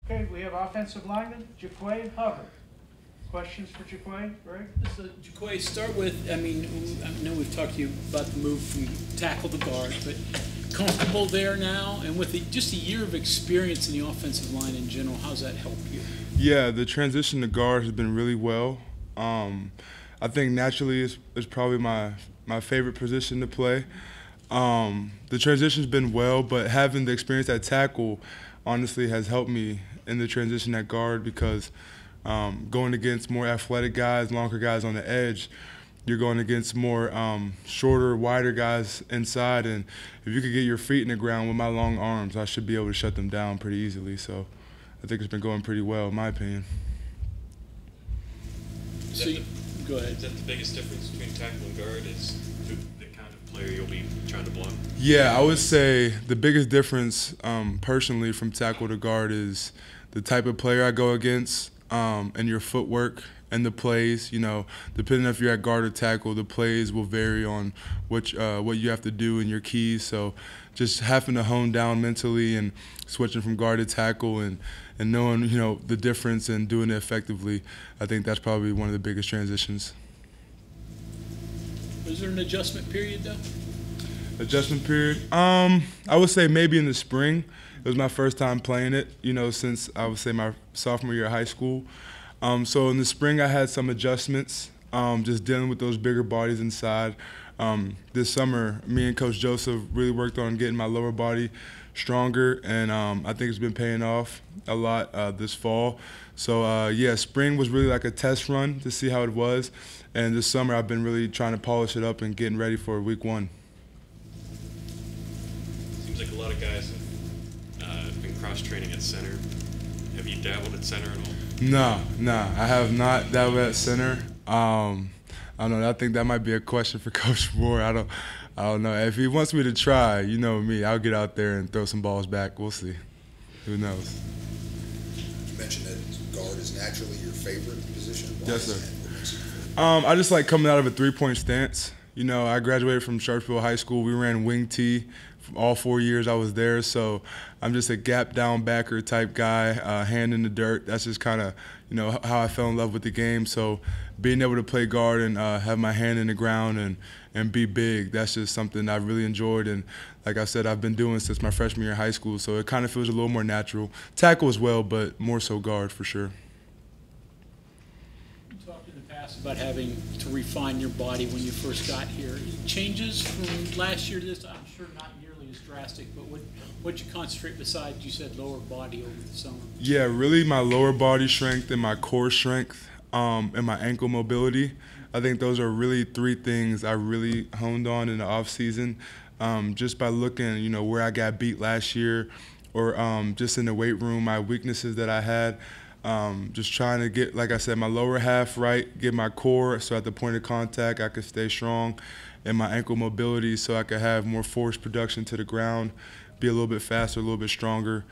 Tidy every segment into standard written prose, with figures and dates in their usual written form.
Okay, we have offensive lineman, JaQuay and Hubbard. Questions for JaQuay, Greg? So, JaQuay, start with, I know we've talked to you about the move from tackle to guard, but comfortable there now? And with just a year of experience in the offensive line in general, how's that help you? Yeah, the transition to guard has been really well. I think naturally it's probably my favorite position to play. The transition's been well, but having the experience at tackle honestly has helped me in the transition at guard because going against more athletic guys, longer guys on the edge, you're going against more shorter, wider guys inside, and if you could get your feet in the ground with my long arms, I should be able to shut them down pretty easily. So I think it's been going pretty well, in my opinion. Go ahead. Is that the biggest difference between tackle and guard is the kind of player you'll be trying to block? Yeah, I would say the biggest difference personally from tackle to guard is the type of player I go against and your footwork and the plays. You know, depending if you're at guard or tackle, the plays will vary on what you have to do and your keys. So just having to hone down mentally and switching from guard to tackle and knowing, you know, the difference and doing it effectively, I think that's probably one of the biggest transitions. Was there an adjustment period, though? Adjustment period? I would say maybe in the spring. It was my first time playing it, you know, since I would say my sophomore year of high school. So in the spring I had some adjustments, just dealing with those bigger bodies inside. This summer, me and Coach Joseph really worked on getting my lower body stronger, and I think it's been paying off a lot this fall. So yeah, spring was really like a test run to see how it was, and this summer I've been really trying to polish it up and getting ready for week 1. Seems like a lot of guys have been cross-training at center. Have you dabbled at center at all? No, I have not dabbled at center. I don't know. I think that might be a question for Coach Moore. I don't know. If he wants me to try, you know me, I'll get out there and throw some balls back. We'll see. Who knows? You mentioned that guard is naturally your favorite position. Why Yes, is sir. that? I just like coming out of a three-point stance. You know, I graduated from Sharpsville High School. We ran wing T all 4 years I was there, so I'm just a gap down backer type guy, hand in the dirt. That's just kind of, you know, how I fell in love with the game. So being able to play guard and have my hand in the ground and be big, that's just something I really enjoyed. And like I said, I've been doing since my freshman year of high school, so it kind of feels a little more natural. Tackle as well, but more so guard for sure. You talked in the past about having to refine your body when you first got here. Changes from last year to this, I'm sure not nearly as drastic, but what'd you concentrate besides, you said, lower body over the summer? Yeah, really my lower body strength and my core strength and my ankle mobility. I think those are really 3 things I really honed on in the off season. Just by looking, you know, where I got beat last year or just in the weight room, my weaknesses that I had. Just trying to get, like I said, my lower half right, get my core so at the point of contact I could stay strong, and my ankle mobility so I could have more force production to the ground, be a little bit faster, a little bit stronger.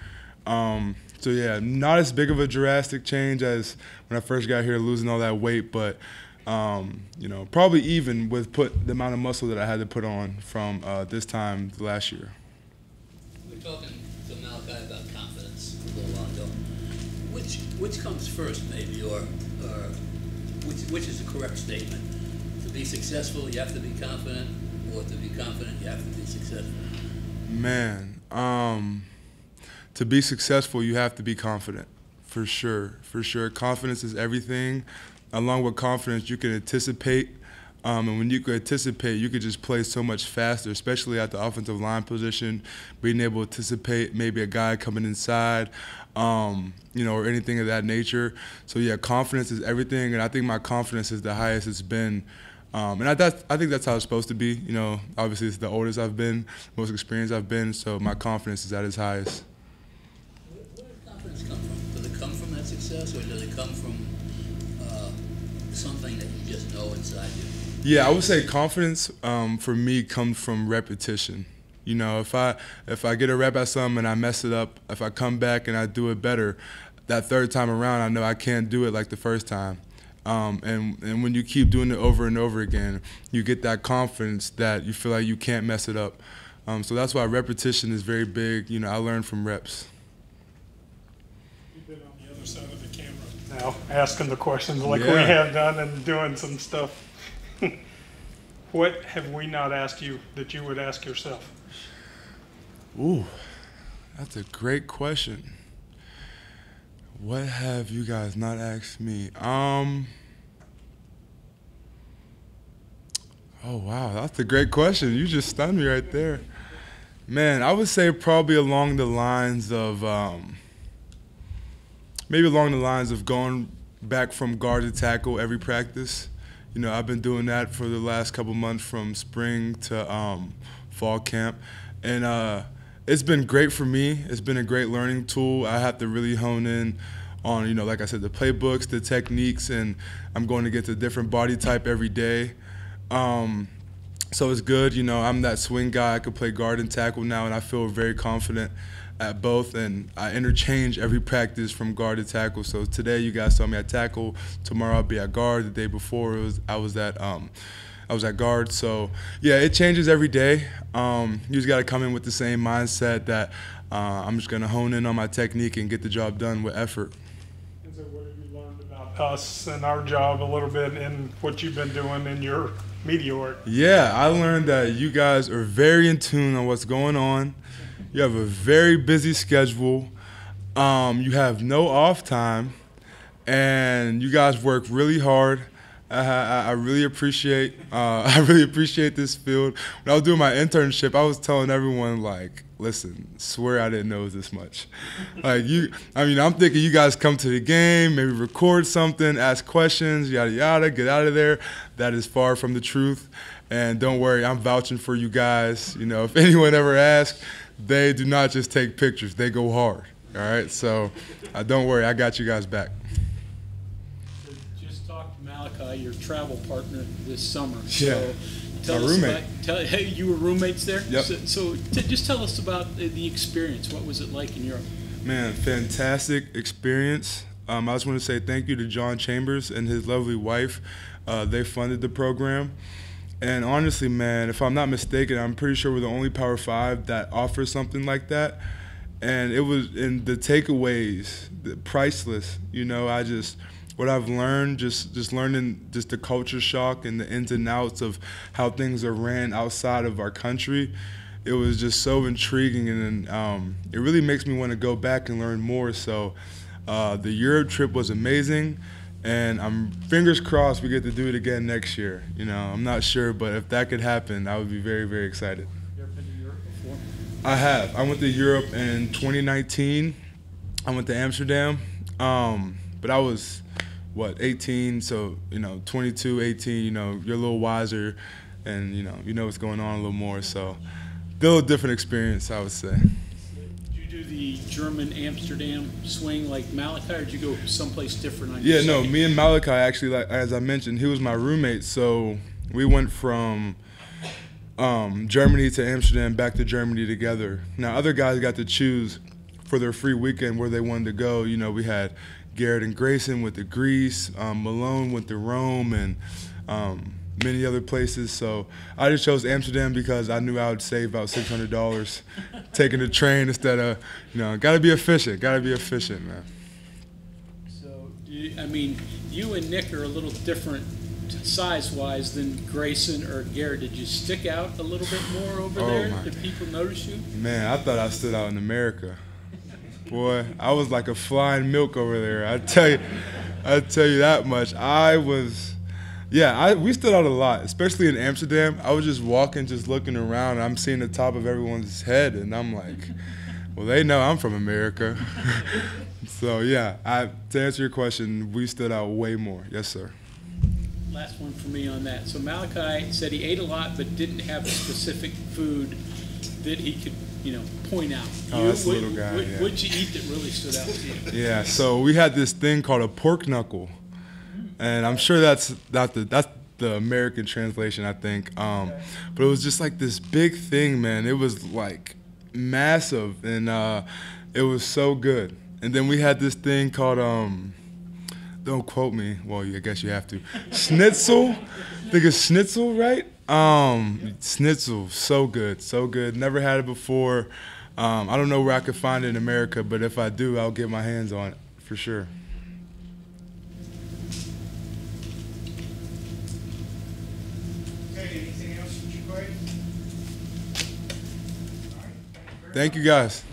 So yeah, not as big of a drastic change as when I first got here, losing all that weight, but you know, probably even with the amount of muscle that I had to put on from this time last year. We're talking to Malachi about confidence a little while ago. Which comes first, maybe, or which is the correct statement? To be successful, you have to be confident, or to be confident, you have to be successful? Man, to be successful, you have to be confident, for sure, for sure. Confidence is everything. Along with confidence, you can anticipate, and when you can anticipate, you could just play so much faster, especially at the offensive line position, being able to anticipate maybe a guy coming inside, you know, or anything of that nature. So yeah, confidence is everything, and I think my confidence is the highest it's been. And I think that's how it's supposed to be. You know, obviously it's the oldest I've been, most experienced I've been, so my confidence is at its highest. Where does confidence come from? Does it come from that success, or does it come from something that you just know inside you? Yeah, I would say confidence for me comes from repetition. You know, if I get a rep at something and I mess it up, if I come back and I do it better, that third time around I know I can't do it like the first time. And when you keep doing it over and over again, you get that confidence that you feel like you can't mess it up. So that's why repetition is very big. You know, I learned from reps. You You've been on the other side of the camera now, asking the questions like we have done and doing some stuff. What have we not asked you that you would ask yourself? Ooh, that's a great question. What have you guys not asked me? Oh wow, that's a great question. You just stunned me right there. Man, I would say probably along the lines of maybe along the lines of going back from guard to tackle every practice. You know, I've been doing that for the last couple months from spring to fall camp. And it's been great for me. It's been a great learning tool. I have to really hone in on, you know, like I said, the playbooks, the techniques, and I'm going to get to different body type every day. So it's good. You know, I'm that swing guy. I can play guard and tackle now, and I feel very confident at both, and I interchange every practice from guard to tackle. So today you guys saw me at tackle. Tomorrow I'll be at guard. The day before I was at guard. So yeah, it changes every day. You just got to come in with the same mindset that I'm just going to hone in on my technique and get the job done with effort. And so what have you learned about us and our job a little bit and what you've been doing in your media work? Yeah, I learned that you guys are very in tune on what's going on. You have a very busy schedule. You have no off time, and you guys work really hard. I really appreciate this field. When I was doing my internship, I was telling everyone, like, listen, swear I didn't know it was this much. Like, I'm thinking you guys come to the game, maybe record something, ask questions, yada yada, get out of there. That is far from the truth. And don't worry, I'm vouching for you guys. You know, if anyone ever asks, they do not just take pictures, they go hard. All right, so don't worry, I got you guys back. Just talked to Malachi, your travel partner this summer. Yeah, so my roommate. Hey, you were roommates there? Yep. So just tell us about the experience. What was it like in Europe? Man, fantastic experience. I just want to say thank you to John Chambers and his lovely wife. They funded the program. And honestly, man, if I'm not mistaken, I'm pretty sure we're the only Power 5 that offers something like that. And it was in the takeaways, priceless. You know, what I've learned, just learning just the culture shock and the ins and outs of how things are ran outside of our country. It was just so intriguing, and it really makes me want to go back and learn more. So the Europe trip was amazing. And I'm fingers crossed we get to do it again next year. You know, I'm not sure, but if that could happen, I would be very, very excited. You ever been to Europe before? I have. I went to Europe in 2019. I went to Amsterdam, but I was, 18? So, 22, 18. You're a little wiser, and you know what's going on a little more. So, still a different experience, I would say. Do the German Amsterdam swing like Malachi, or did you go someplace different on your Yeah, no, second? me and Malachi actually, like as I mentioned, he was my roommate, so we went from Germany to Amsterdam, back to Germany together. Now, other guys got to choose for their free weekend where they wanted to go. You know, we had Garrett and Grayson went to Greece, Malone went to Rome, and many other places. So I just chose Amsterdam because I knew I would save about $600 taking the train instead of, gotta be efficient, man. So, you and Nick are a little different size-wise than Grayson or Garrett. Did you stick out a little bit more over there? Did people notice you? Man, I thought I stood out in America. Boy, I was like a flying milk over there. I tell you that much. We stood out a lot, especially in Amsterdam. I was just walking, just looking around, and I'm seeing the top of everyone's head, and I'm like, well, they know I'm from America. So, yeah, to answer your question, we stood out way more. Yes, sir. Last one for me on that. So Malachi said he ate a lot but didn't have a specific food that he could, point out. Oh, that's a little guy, yeah. What'd you eat that really stood out to you? Yeah, so we had this thing called a pork knuckle. And I'm sure that's the American translation, I think. But it was just like this big thing, man. It was like massive, and it was so good. And then we had this thing called, don't quote me, well, I guess you have to, schnitzel. I think it's schnitzel, right? Schnitzel, so good, so good. Never had it before. I don't know where I could find it in America, but if I do, I'll get my hands on it for sure. Okay, anything else for JaQuay? All right, Thank you, guys.